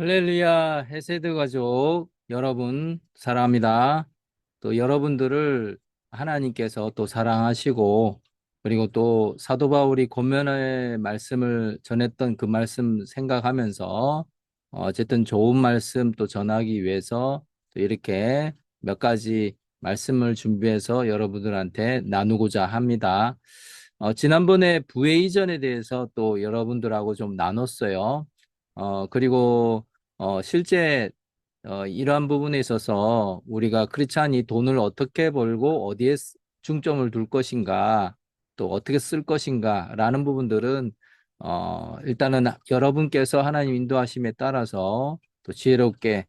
할렐루야, 헤세드 가족 여러분 사랑합니다. 또 여러분들을 하나님께서 또 사랑하시고, 그리고 또 사도 바울이 권면의 말씀을 전했던 그 말씀 생각하면서 어쨌든 좋은 말씀 또 전하기 위해서 또 이렇게 몇 가지 말씀을 준비해서 여러분들한테 나누고자 합니다. 지난번에 부회 이전에 대해서 또 여러분들하고 좀 나눴어요. 그리고 실제 이러한 부분에 있어서 우리가 크리스찬이 돈을 어떻게 벌고 어디에 중점을 둘 것인가, 또 어떻게 쓸 것인가 라는 부분들은 일단은 여러분께서 하나님 인도하심에 따라서 또 지혜롭게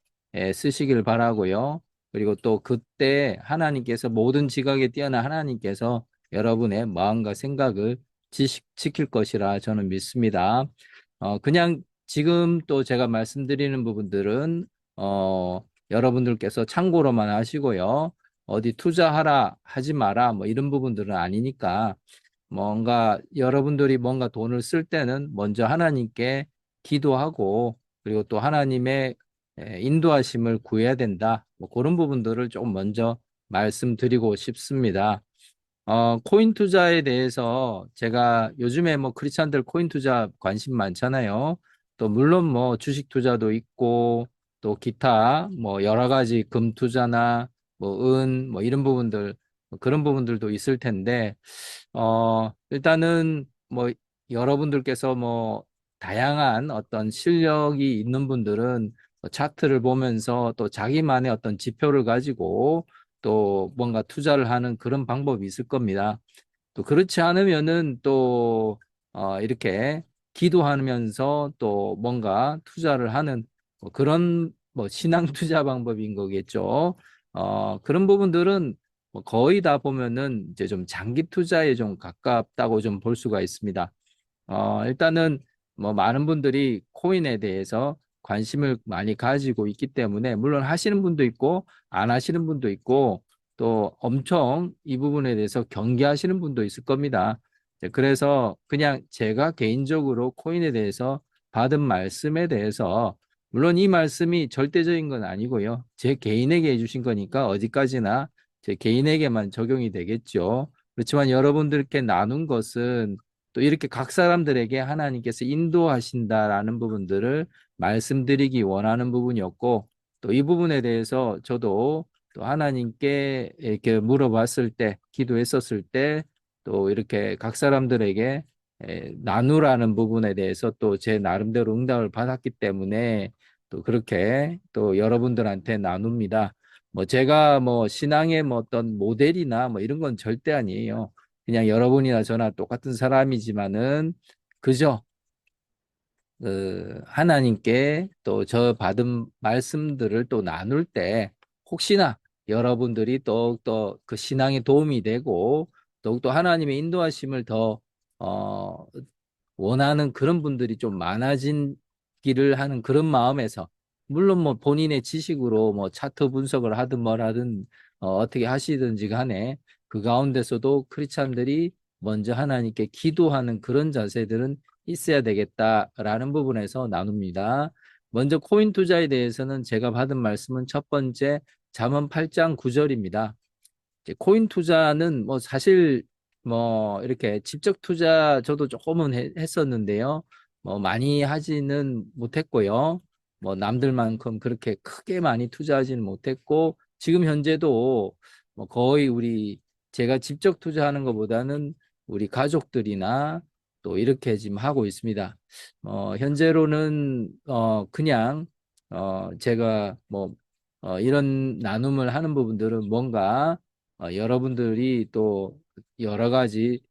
쓰시길 바라고요. 그리고 또 그때 하나님께서 모든 지각에 뛰어난 하나님께서 여러분의 마음과 생각을 지킬 것이라 저는 믿습니다. 그냥 지금 또 제가 말씀드리는 부분들은 여러분들께서 참고로만 하시고요. 어디 투자하라 하지 마라 뭐 이런 부분들은 아니니까 뭔가 여러분들이 뭔가 돈을 쓸 때는 먼저 하나님께 기도하고, 그리고 또 하나님의 인도하심을 구해야 된다. 뭐 그런 부분들을 좀 먼저 말씀드리고 싶습니다. 코인 투자에 대해서 제가 요즘에 뭐 크리스찬들 코인 투자 관심 많잖아요. 또 물론 뭐 주식 투자도 있고 또 기타 뭐 여러 가지 금 투자나 뭐 뭐 이런 부분들, 뭐 그런 부분들도 있을 텐데 일단은 뭐 여러분들께서 뭐 다양한 어떤 실력이 있는 분들은 차트를 보면서 또 자기만의 어떤 지표를 가지고 또 뭔가 투자를 하는 그런 방법이 있을 겁니다. 또 그렇지 않으면은 또 이렇게 기도하면서 또 뭔가 투자를 하는 뭐 그런 뭐 신앙 투자 방법인 거겠죠. 그런 부분들은 뭐 거의 다 보면은 이제 좀 장기 투자에 좀 가깝다고 좀 볼 수가 있습니다. 일단은 뭐 많은 분들이 코인에 대해서 관심을 많이 가지고 있기 때문에 물론 하시는 분도 있고 안 하시는 분도 있고 또 엄청 이 부분에 대해서 경계하시는 분도 있을 겁니다. 그래서 그냥 제가 개인적으로 코인에 대해서 받은 말씀에 대해서 물론 이 말씀이 절대적인 건 아니고요. 제 개인에게 해주신 거니까 어디까지나 제 개인에게만 적용이 되겠죠. 그렇지만 여러분들께 나눈 것은 또 이렇게 각 사람들에게 하나님께서 인도하신다라는 부분들을 말씀드리기 원하는 부분이었고, 또 이 부분에 대해서 저도 또 하나님께 이렇게 물어봤을 때, 기도했었을 때, 또 이렇게 각 사람들에게 나누라는 부분에 대해서 또 제 나름대로 응답을 받았기 때문에 또 그렇게 또 여러분들한테 나눕니다. 뭐 제가 뭐 신앙의 뭐 어떤 모델이나 뭐 이런 건 절대 아니에요. 그냥 여러분이나 저나 똑같은 사람이지만은 그저 하나님께 또 저 받은 말씀들을 또 나눌 때 혹시나 여러분들이 더욱더 그 신앙에 도움이 되고 더욱더 하나님의 인도하심을 더 어, 원하는 그런 분들이 좀 많아진기를 하는 그런 마음에서, 물론 뭐 본인의 지식으로 뭐 차트 분석을 하든 뭘 하든 어떻게 하시든지 간에 그 가운데서도 크리스찬들이 먼저 하나님께 기도하는 그런 자세들은 있어야 되겠다라는 부분에서 나눕니다. 먼저 코인 투자에 대해서는 제가 받은 말씀은 첫 번째 잠언 8장 9절입니다. 이제 코인 투자는 뭐 사실 뭐 이렇게 직접 투자 저도 조금은 했었는데요. 뭐 많이 하지는 못했고요. 뭐 남들만큼 그렇게 크게 많이 투자하지는 못했고 지금 현재도 뭐 거의 제가 직접 투자하는 것보다는 우리 가족들이나 또 이렇게 지금 하고 있습니다. 현재로는 그냥 제가 뭐 이런 나눔을 하는 부분들은 뭔가 여러분들이 또 여러 가지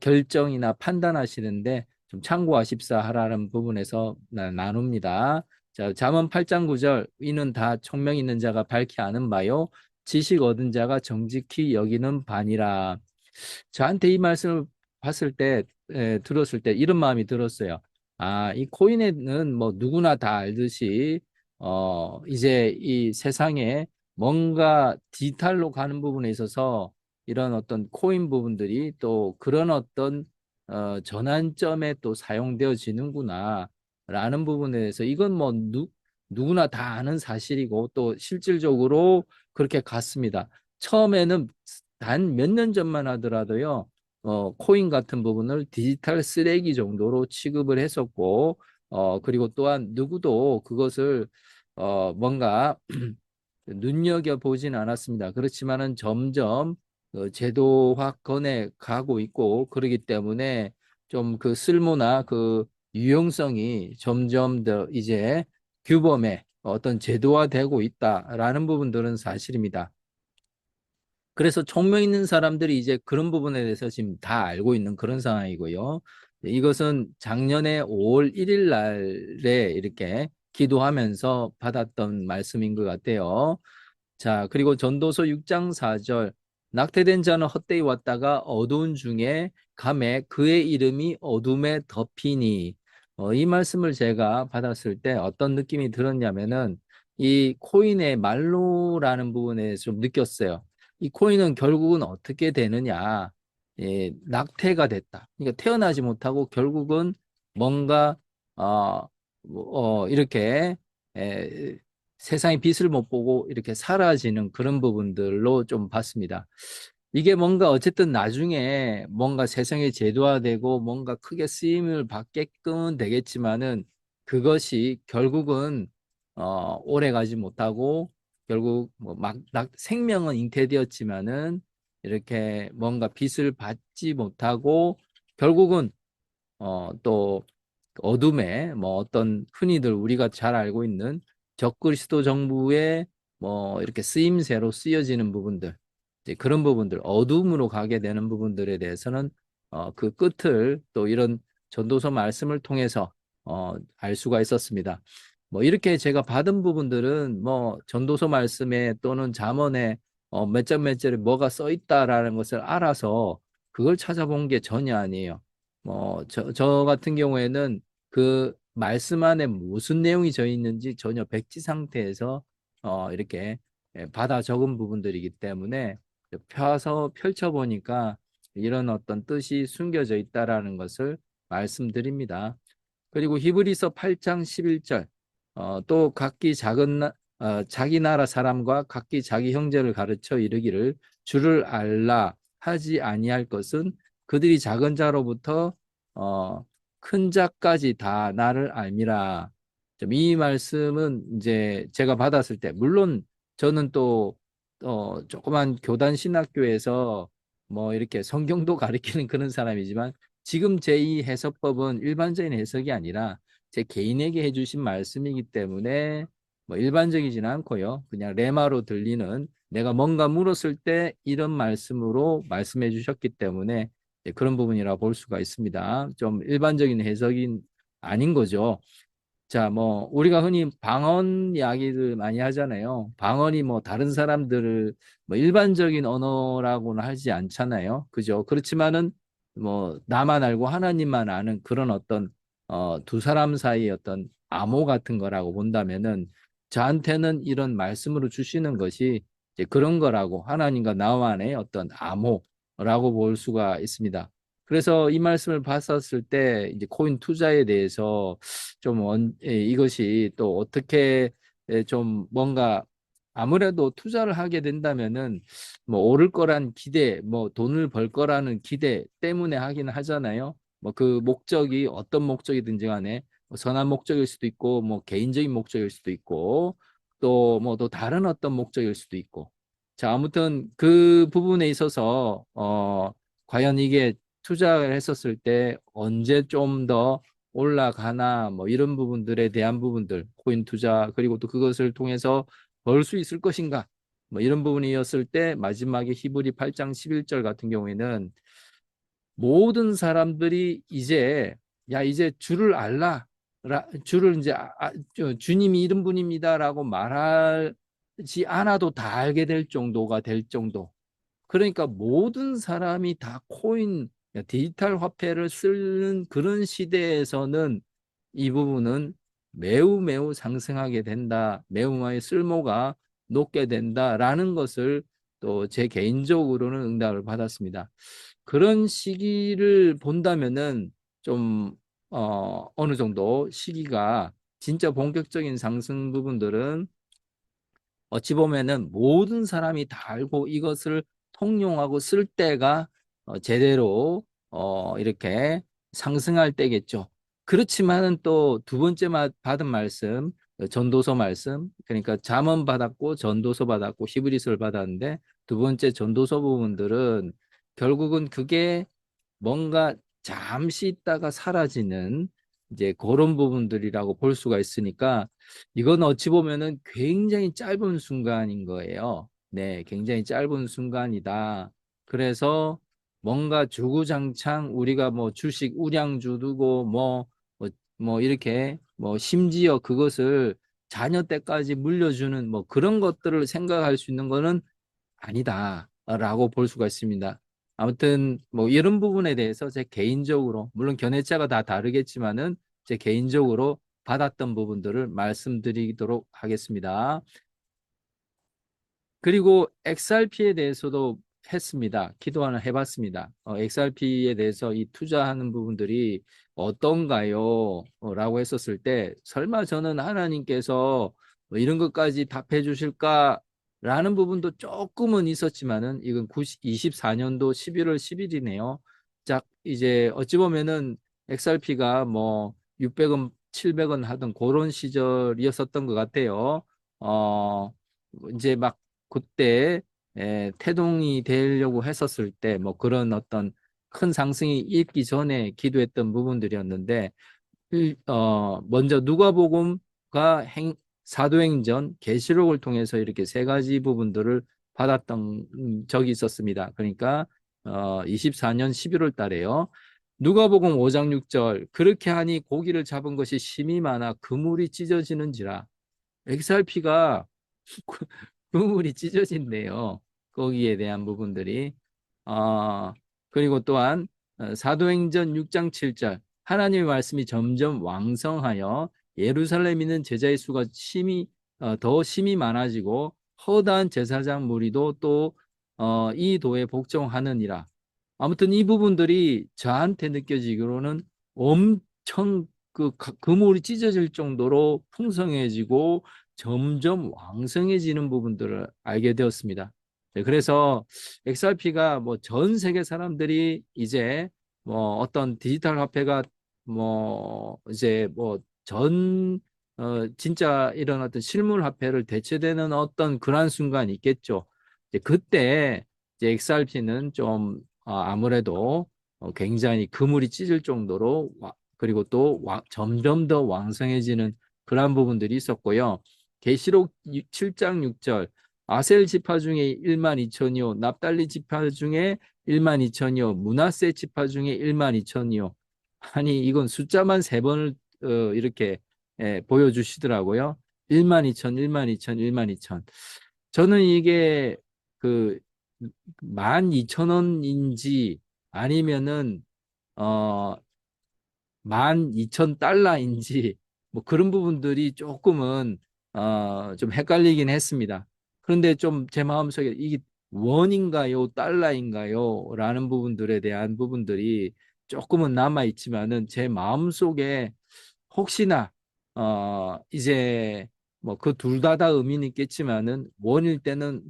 결정이나 판단하시는데 좀 참고하십사 하라는 부분에서 나눕니다. 자, 잠언 8장 9절 이는 다 총명 있는 자가 밝히 아는 바요 지식 얻은 자가 정직히 여기는 바니라. 저한테 이 말씀을 봤을 때 들었을 때 이런 마음이 들었어요. 아, 이 코인에는 뭐 누구나 다 알듯이 이제 이 세상에 뭔가 디지털로 가는 부분에 있어서 이런 어떤 코인 부분들이 또 그런 어떤 전환점에 또 사용되어지는구나 라는 부분에 대해서 이건 뭐 누구나 다 아는 사실이고 또 실질적으로 그렇게 갔습니다. 처음에는 단 몇 년 전만 하더라도요, 코인 같은 부분을 디지털 쓰레기 정도로 취급을 했었고, 그리고 또한 누구도 그것을 뭔가 눈여겨보진 않았습니다. 그렇지만은 점점 제도화권에 가고 있고 그러기 때문에 좀 그 쓸모나 그 유용성이 점점 더 이제 규범에 어떤 제도화되고 있다라는 부분들은 사실입니다. 그래서 총명 있는 사람들이 이제 그런 부분에 대해서 지금 다 알고 있는 그런 상황이고요. 이것은 작년에 5월 1일 날에 이렇게 기도하면서 받았던 말씀인 것 같아요. 자, 그리고 전도서 6장 4절. 낙태된 자는 헛되이 왔다가 어두운 중에 감에 그의 이름이 어둠에 덮이니. 이 말씀을 제가 받았을 때 어떤 느낌이 들었냐면은 이 코인의 말로라는 부분에 좀 느꼈어요. 이 코인은 결국은 어떻게 되느냐. 낙태가 됐다. 그러니까 태어나지 못하고 결국은 뭔가 이렇게 에, 세상의 빛을 못 보고 이렇게 사라지는 그런 부분들로 좀 봤습니다. 이게 뭔가 어쨌든 나중에 뭔가 세상에 제도화되고 뭔가 크게 쓰임을 받게끔 되겠지만은 그것이 결국은 오래 가지 못하고 결국 뭐막 생명은 잉태되었지만은 이렇게 뭔가 빛을 받지 못하고 결국은 또 어둠에 뭐 어떤 흔히들 우리가 잘 알고 있는 적그리스도 정부의 뭐 이렇게 쓰임새로 쓰여지는 부분들 이제 그런 부분들 어둠으로 가게 되는 부분들에 대해서는 그 끝을 또 이런 전도서 말씀을 통해서 알 수가 있었습니다. 뭐 이렇게 제가 받은 부분들은 뭐 전도서 말씀에 또는 잠언에 몇 장 몇 절에 뭐가 써 있다라는 것을 알아서 그걸 찾아본 게 전혀 아니에요. 저 같은 경우에는 그 말씀 안에 무슨 내용이 져 있는지 전혀 백지 상태에서 이렇게 받아 적은 부분들이기 때문에 펴서 펼쳐보니까 이런 어떤 뜻이 숨겨져 있다라는 것을 말씀드립니다. 그리고 히브리서 8장 11절 또 각기 자기 나라 사람과 각기 자기 형제를 가르쳐 이르기를 주를 알라 하지 아니할 것은 그들이 작은 자로부터 큰 자까지 다 나를 알미라. 이 말씀은 이제 제가 받았을 때 물론 저는 또 조그만 교단 신학교에서 뭐 이렇게 성경도 가르치는 그런 사람이지만 지금 제 이 해석법은 일반적인 해석이 아니라 제 개인에게 해주신 말씀이기 때문에 뭐 일반적이지는 않고요. 그냥 레마로 들리는 내가 뭔가 물었을 때 이런 말씀으로 말씀해 주셨기 때문에 그런 부분이라 볼 수가 있습니다. 좀 일반적인 해석이 아닌 거죠. 자, 뭐, 우리가 흔히 방언 이야기들 많이 하잖아요. 방언이 뭐, 다른 사람들을 뭐, 일반적인 언어라고는 하지 않잖아요. 그죠? 그렇지만은, 뭐, 나만 알고 하나님만 아는 그런 어떤, 두 사람 사이의 어떤 암호 같은 거라고 본다면은, 저한테는 이런 말씀으로 주시는 것이 이제 그런 거라고, 하나님과 나만의 어떤 암호라고 볼 수가 있습니다. 그래서 이 말씀을 봤었을 때, 이제 코인 투자에 대해서 이것이 또 어떻게 좀 뭔가 아무래도 투자를 하게 된다면은 뭐 오를 거란 기대, 뭐 돈을 벌 거라는 기대 때문에 하긴 하잖아요. 뭐 그 목적이 어떤 목적이든지 간에 뭐 선한 목적일 수도 있고 뭐 개인적인 목적일 수도 있고 또 뭐 또 다른 어떤 목적일 수도 있고. 자, 아무튼 그 부분에 있어서 과연 이게 투자를 했었을 때 언제 좀더 올라가나 뭐 이런 부분들에 대한 부분들 코인 투자 그리고 또 그것을 통해서 벌 수 있을 것인가 뭐 이런 부분이었을 때 마지막에 히브리 8장 11절 같은 경우에는 모든 사람들이 이제 야 이제 주를 알라 주를 이제 주님이 이런 분입니다라고 말하지 않아도 다 알게 될 정도가 될 정도 그러니까 모든 사람이 다 코인, 디지털 화폐를 쓰는 그런 시대에서는 이 부분은 매우 매우 상승하게 된다. 매우 많이 쓸모가 높게 된다라는 것을 또 제 개인적으로는 응답을 받았습니다. 그런 시기를 본다면은 좀 어느 정도 시기가 진짜 본격적인 상승 부분들은 어찌 보면은 모든 사람이 다 알고 이것을 통용하고 쓸 때가 제대로 이렇게 상승할 때겠죠. 그렇지만은 또 두 번째 받은 말씀, 전도서 말씀, 그러니까 잠언 받았고 전도서 받았고 히브리서를 받았는데 두 번째 전도서 부분들은 결국은 그게 뭔가 잠시 있다가 사라지는 이제 그런 부분들이라고 볼 수가 있으니까 이건 어찌 보면은 굉장히 짧은 순간인 거예요. 네, 굉장히 짧은 순간이다. 그래서 뭔가 주구장창 우리가 뭐 주식 우량주 두고 뭐 이렇게 뭐 심지어 그것을 자녀 때까지 물려주는 뭐 그런 것들을 생각할 수 있는 거는 아니다라고 볼 수가 있습니다. 아무튼 뭐 이런 부분에 대해서 제 개인적으로 물론 견해차가 다 다르겠지만은 제 개인적으로 받았던 부분들을 말씀드리도록 하겠습니다. 그리고 XRP에 대해서도 했습니다. 기도 하나 해봤습니다. XRP에 대해서 이 투자하는 부분들이 어떤가요? 라고 했었을 때 설마 저는 하나님께서 뭐 이런 것까지 답해 주실까? 라는 부분도 조금은 있었지만은 이건 24년도 11월 10일이네요. 자, 이제 어찌 보면은 XRP가 뭐 600원, 700원 하던 그런 시절이었었던 것 같아요. 이제 막 그때 태동이 되려고 했었을 때 뭐 그런 어떤 큰 상승이 있기 전에 기도했던 부분들이었는데 먼저 누가복음과 사도행전, 계시록을 통해서 이렇게 세 가지 부분들을 받았던 적이 있었습니다. 그러니까 24년 11월 달에요. 누가복음 5장 6절 그렇게 하니 고기를 잡은 것이 심이 많아 그물이 찢어지는지라. XRP가 그물이 찢어진대요. 거기에 대한 부분들이. 어, 그리고 또한 사도행전 6장 7절 하나님의 말씀이 점점 왕성하여 예루살렘에 있는 제자의 수가 더 심히 많아지고 허다한 제사장 무리도 또 이 도에 복종하느니라. 아무튼 이 부분들이 저한테 느껴지기로는 엄청 그물이 찢어질 정도로 풍성해지고 점점 왕성해지는 부분들을 알게 되었습니다. 네, 그래서 XRP가 뭐 전 세계 사람들이 이제 뭐 어떤 디지털 화폐가 뭐 이제 뭐 진짜 이런 어떤 실물 화폐를 대체되는 어떤 그러한 순간이 있겠죠. 이제 그때 이제 XRP는 좀 아무래도 굉장히 그물이 찢을 정도로 그리고 또 점점 더 왕성해지는 그러한 부분들이 있었고요. 계시록 7장 6절 아셀 지파 중에 1만 2천이요 납달리 지파 중에 1만 2천이요 므낫세 지파 중에 1만 2천이요. 아니 이건 숫자만 세 번을 이렇게 보여주시더라고요. 1만 2천, 1만 2천, 1만 2천. 저는 이게 그 12,000원인지 아니면은 어 12,000달러인지 뭐 그런 부분들이 조금은 좀 헷갈리긴 했습니다. 그런데 좀 제 마음속에 이게 원인가요, 달러인가요? 라는 부분들에 대한 부분들이 조금은 남아 있지만은 제 마음속에 혹시나 이제 뭐 그 둘 다 의미는 있겠지만은 원일 때는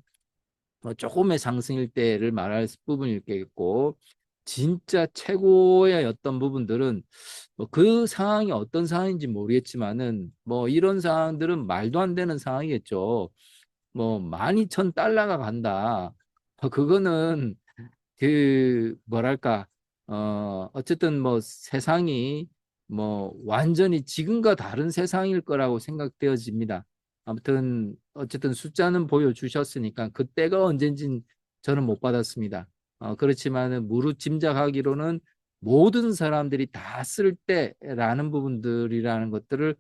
조금의 상승일 때를 말할 부분이겠고 진짜 최고의 어떤 부분들은 뭐그 상황이 어떤 상황인지 모르겠지만은 뭐 이런 상황들은 말도 안 되는 상황이겠죠. 뭐 12,000달러가 간다. 그거는 그 뭐랄까 어쨌든 뭐 세상이 뭐 완전히 지금과 다른 세상일 거라고 생각되어집니다. 아무튼 어쨌든 숫자는 보여주셨으니까 그때가 언젠진 저는 못 받았습니다. 그렇지만은 무릇 짐작하기로는 모든 사람들이 다 쓸 때라는 부분들이라는 것들을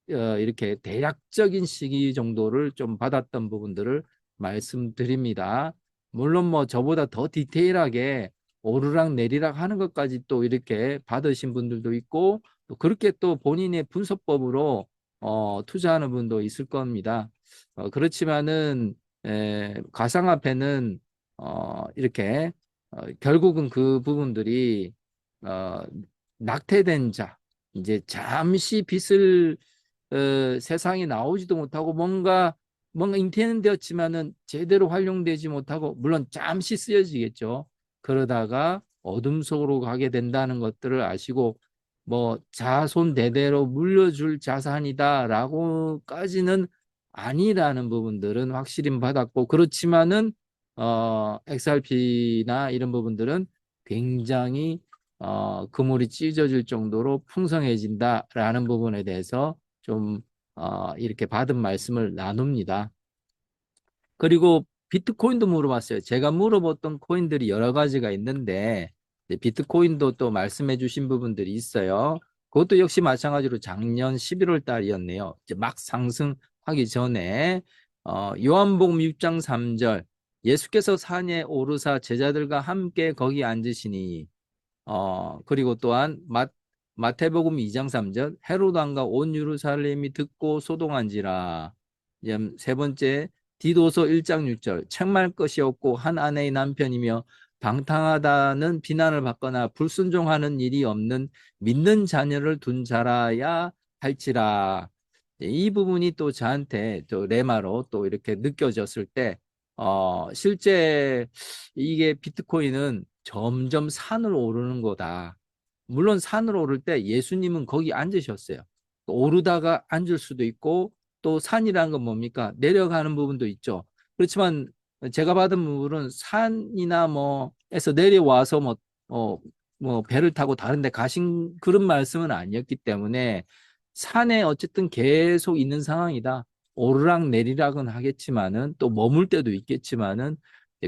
이렇게 대략적인 시기 정도를 좀 받았던 부분들을 말씀드립니다. 물론 뭐 저보다 더 디테일하게 오르락 내리락 하는 것까지 또 이렇게 받으신 분들도 있고 또 그렇게 또 본인의 분석법으로 투자하는 분도 있을 겁니다. 그렇지만은 가상화폐는 이렇게 결국은 그 부분들이 어, 낙태된 자 이제 잠시 빚을 세상에 나오지도 못하고 뭔가 인테는 되었지만은 제대로 활용되지 못하고 물론 잠시 쓰여지겠죠. 그러다가 어둠 속으로 가게 된다는 것들을 아시고 뭐 자손 대대로 물려줄 자산이다라고까지는 아니라는 부분들은 확실히 받았고 그렇지만은 XRP나 이런 부분들은 굉장히 그물이 찢어질 정도로 풍성해진다라는 부분에 대해서 좀 이렇게 받은 말씀을 나눕니다. 그리고 비트코인도 물어봤어요. 제가 물어봤던 코인들이 여러 가지가 있는데 비트코인도 또 말씀해 주신 부분들이 있어요. 그것도 역시 마찬가지로 작년 11월 달이었네요. 이제 막 상승하기 전에 요한복음 6장 3절 예수께서 산에 오르사 제자들과 함께 거기 앉으시니 그리고 또한 마태복음 2장 3절 헤롯 왕과 온 예루살렘이 듣고 소동한지라. 세 번째 디도서 1장 6절 책망할 것이 없고 한 아내의 남편이며 방탕하다는 비난을 받거나 불순종하는 일이 없는 믿는 자녀를 둔 자라야 할지라. 이 부분이 또 저한테 또 레마로 또 이렇게 느껴졌을 때 실제 이게 비트코인은 점점 산을 오르는 거다. 물론 산을 오를 때 예수님은 거기 앉으셨어요. 오르다가 앉을 수도 있고 또 산이라는 건 뭡니까? 내려가는 부분도 있죠. 그렇지만 제가 받은 부분은 산이나 뭐에서 내려와서 뭐 배를 타고 다른 데 가신 그런 말씀은 아니었기 때문에 산에 어쨌든 계속 있는 상황이다. 오르락 내리락은 하겠지만은 또 머물 때도 있겠지만은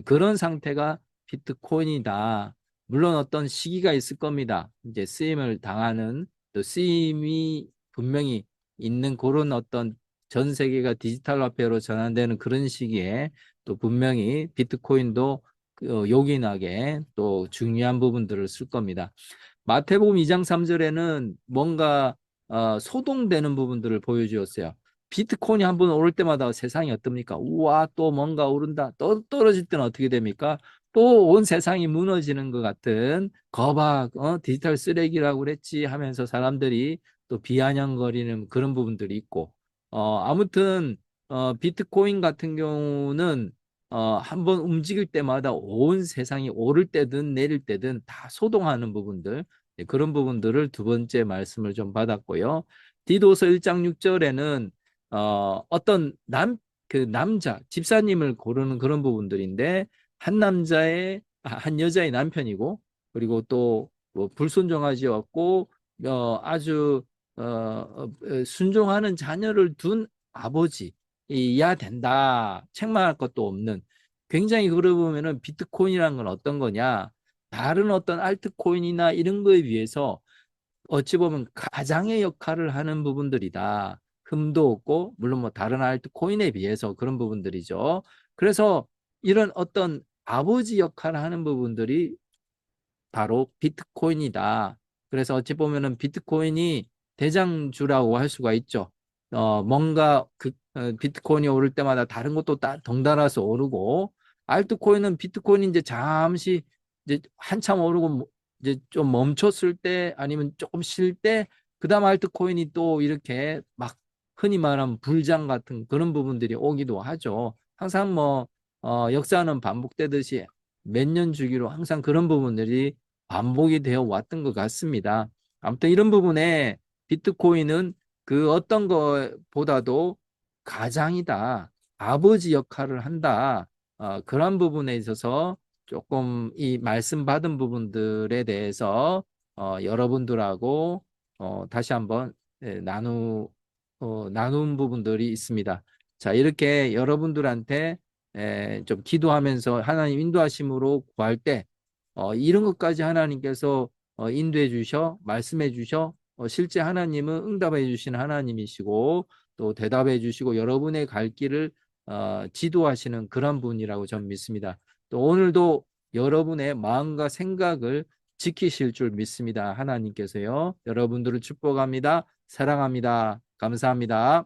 그런 상태가 비트코인이다. 물론 어떤 시기가 있을 겁니다. 이제 쓰임을 당하는 또 쓰임이 분명히 있는 그런 어떤 전 세계가 디지털 화폐로 전환되는 그런 시기에 또 분명히 비트코인도 요긴하게 또 중요한 부분들을 쓸 겁니다. 마태복음 2장 3절에는 뭔가 소동되는 부분들을 보여주었어요. 비트코인이 한번 오를 때마다 세상이 어떻습니까? 우와, 또 뭔가 오른다. 또 떨어질 때는 어떻게 됩니까? 또 온 세상이 무너지는 것 같은 거박, 디지털 쓰레기라고 그랬지 하면서 사람들이 또 비아냥거리는 그런 부분들이 있고, 아무튼, 비트코인 같은 경우는 한번 움직일 때마다 온 세상이 오를 때든 내릴 때든 다 소동하는 부분들, 그런 부분들을 두 번째 말씀을 좀 받았고요. 디도서 1장 6절에는 어떤 그 남자, 집사님을 고르는 그런 부분들인데 한 여자의 남편이고 그리고 또뭐 불순종하지 않고 아주 순종하는 자녀를 둔 아버지야 된다. 책망할 것도 없는 굉장히 그러고 보면은 비트코인이라는 건 어떤 거냐? 다른 어떤 알트코인이나 이런 거에 비해서 어찌 보면 가장의 역할을 하는 부분들이다. 흠도 없고 물론 뭐 다른 알트코인에 비해서 그런 부분들이죠. 그래서 이런 어떤 아버지 역할을 하는 부분들이 바로 비트코인이다. 그래서 어찌 보면은 비트코인이 대장주라고 할 수가 있죠. 뭔가 비트코인이 오를 때마다 다른 것도 덩달아서 오르고 알트코인은 비트코인이 이제 잠시 이제 한참 오르고 이제 좀 멈췄을 때 아니면 조금 쉴 때 그다음 알트코인이 또 이렇게 막 흔히 말하면 불장 같은 그런 부분들이 오기도 하죠. 항상 역사는 반복되듯이 몇 년 주기로 항상 그런 부분들이 반복이 되어 왔던 것 같습니다. 아무튼 이런 부분에 비트코인은 그 어떤 것보다도 가장이다. 아버지 역할을 한다. 그런 부분에 있어서 조금 이 말씀 받은 부분들에 대해서 여러분들하고 다시 한번 나눈 부분들이 있습니다. 자, 이렇게 여러분들한테 좀 기도하면서 하나님 인도하심으로 구할 때 이런 것까지 하나님께서 인도해 주셔, 말씀해 주셔, 실제 하나님은 응답해 주시는 하나님이시고 또 대답해 주시고 여러분의 갈 길을 지도하시는 그런 분이라고 저는 믿습니다. 또 오늘도 여러분의 마음과 생각을 지키실 줄 믿습니다. 하나님께서요. 여러분들을 축복합니다. 사랑합니다. 감사합니다.